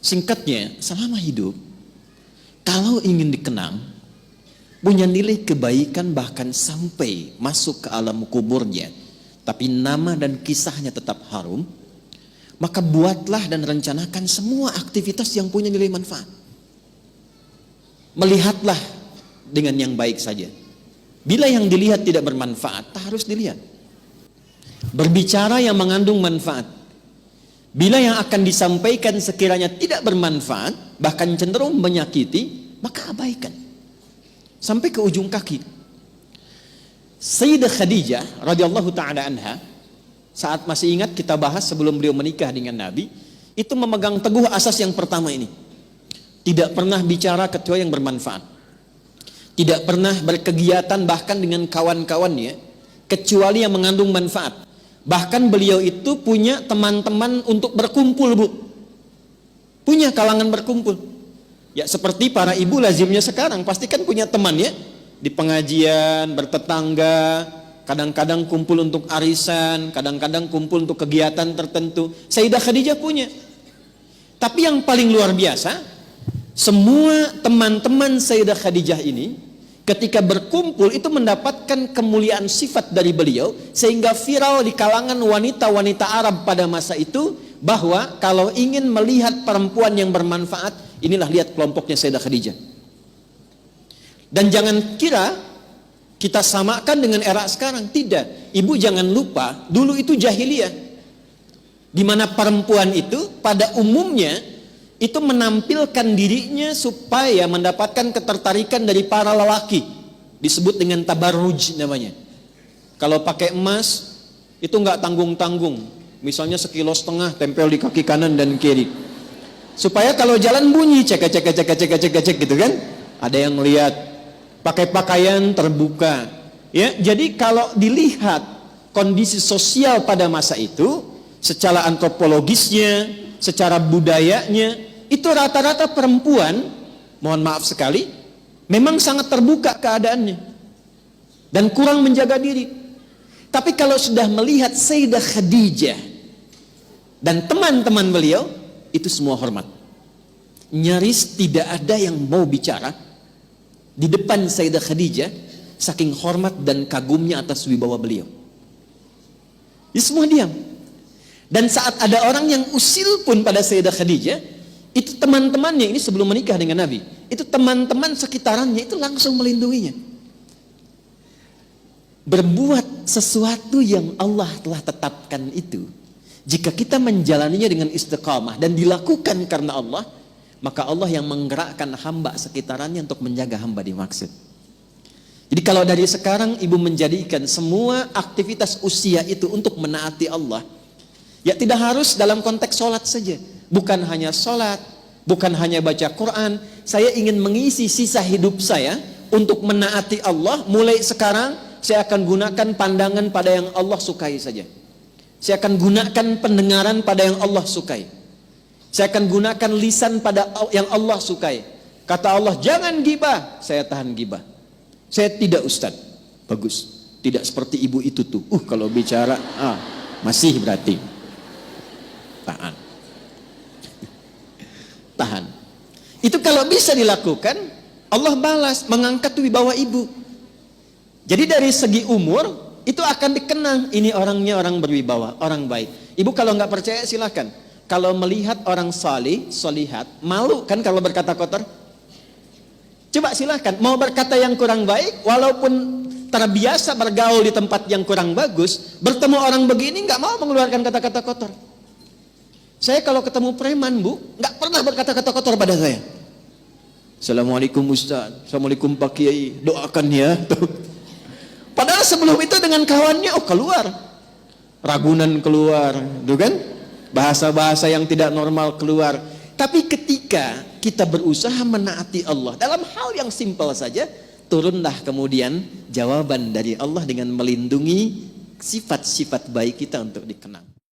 Singkatnya, selama hidup, kalau ingin dikenang, punya nilai kebaikan bahkan sampai masuk ke alam kuburnya, tapi nama dan kisahnya tetap harum, maka buatlah dan rencanakan semua aktivitas yang punya nilai manfaat. Melihatlah dengan yang baik saja. Bila yang dilihat tidak bermanfaat, tak harus dilihat. Berbicara yang mengandung manfaat. Bila yang akan disampaikan sekiranya tidak bermanfaat, bahkan cenderung menyakiti, maka abaikan. Sampai ke ujung kaki. Sayyidah Khadijah radhiyallahu taala anha, saat masih ingat kita bahas sebelum beliau menikah dengan Nabi, itu memegang teguh asas yang pertama ini. Tidak pernah bicara kecuali yang bermanfaat. Tidak pernah berkegiatan bahkan dengan kawan-kawannya kecuali yang mengandung manfaat. Bahkan beliau itu punya teman-teman untuk berkumpul, Bu. Punya kalangan berkumpul. Ya seperti para ibu lazimnya sekarang, pasti kan punya teman ya. Di pengajian, bertetangga, kadang-kadang kumpul untuk arisan, kadang-kadang kumpul untuk kegiatan tertentu. Sayyidah Khadijah punya. Tapi yang paling luar biasa, semua teman-teman Sayyidah Khadijah ini ketika berkumpul itu mendapatkan kemuliaan sifat dari beliau, sehingga viral di kalangan wanita-wanita Arab pada masa itu bahwa kalau ingin melihat perempuan yang bermanfaat, inilah lihat kelompoknya Sayyidah Khadijah. Dan jangan kira kita samakan dengan era sekarang, tidak. Ibu jangan lupa, dulu itu jahiliyah, di mana perempuan itu pada umumnya itu menampilkan dirinya supaya mendapatkan ketertarikan dari para lelaki. Disebut dengan tabarruj namanya. Kalau pakai emas itu nggak tanggung-tanggung. Misalnya 1,5 kilo tempel di kaki kanan dan kiri. Supaya kalau jalan bunyi cek gitu kan. Ada yang lihat. Pakai pakaian terbuka. Ya, jadi kalau dilihat kondisi sosial pada masa itu, secara antropologisnya, secara budayanya, itu rata-rata perempuan, mohon maaf sekali, memang sangat terbuka keadaannya dan kurang menjaga diri. Tapi kalau sudah melihat Sayyidah Khadijah dan teman-teman beliau, itu semua hormat. Nyaris tidak ada yang mau bicara di depan Sayyidah Khadijah, saking hormat dan kagumnya atas wibawa beliau. Ini semua diam. Dan saat ada orang yang usil pun pada Sayyidah Khadijah, itu teman-temannya ini sebelum menikah dengan Nabi, itu teman-teman sekitarannya itu langsung melindunginya. Berbuat sesuatu yang Allah telah tetapkan itu, jika kita menjalaninya dengan istiqamah dan dilakukan karena Allah, maka Allah yang menggerakkan hamba sekitarannya untuk menjaga hamba dimaksud. Jadi kalau dari sekarang ibu menjadikan semua aktivitas usia itu untuk menaati Allah, ya tidak harus dalam konteks sholat saja. Bukan hanya sholat, bukan hanya baca Quran. Saya ingin mengisi sisa hidup saya untuk menaati Allah. Mulai sekarang saya akan gunakan pandangan pada yang Allah sukai saja. Saya akan gunakan pendengaran pada yang Allah sukai. Saya akan gunakan lisan pada yang Allah sukai. Kata Allah, jangan gibah. Saya tahan gibah. Saya tidak ustaz. Bagus. Tidak seperti ibu itu tuh. Kalau bicara, masih berarti. Tahan. Itu kalau bisa dilakukan, Allah balas, mengangkat wibawa ibu. Jadi dari segi umur itu akan dikenang, ini orangnya orang berwibawa, orang baik. Ibu kalau nggak percaya silahkan. Kalau melihat orang salih, solihat, malu kan kalau berkata kotor? Coba silahkan. Mau berkata yang kurang baik, walaupun terbiasa bergaul di tempat yang kurang bagus, bertemu orang begini nggak mau mengeluarkan kata-kata kotor. Saya kalau ketemu preman, Bu, nggak pernah berkata-kata kotor pada saya. Assalamualaikum Ustaz, Assalamualaikum Pak Kiai, doakan ya. Padahal sebelum itu dengan kawannya, keluar. Ragunan keluar, tuh kan? Bahasa-bahasa yang tidak normal keluar. Tapi ketika kita berusaha menaati Allah dalam hal yang simpel saja, turunlah kemudian jawaban dari Allah dengan melindungi sifat-sifat baik kita untuk dikenang.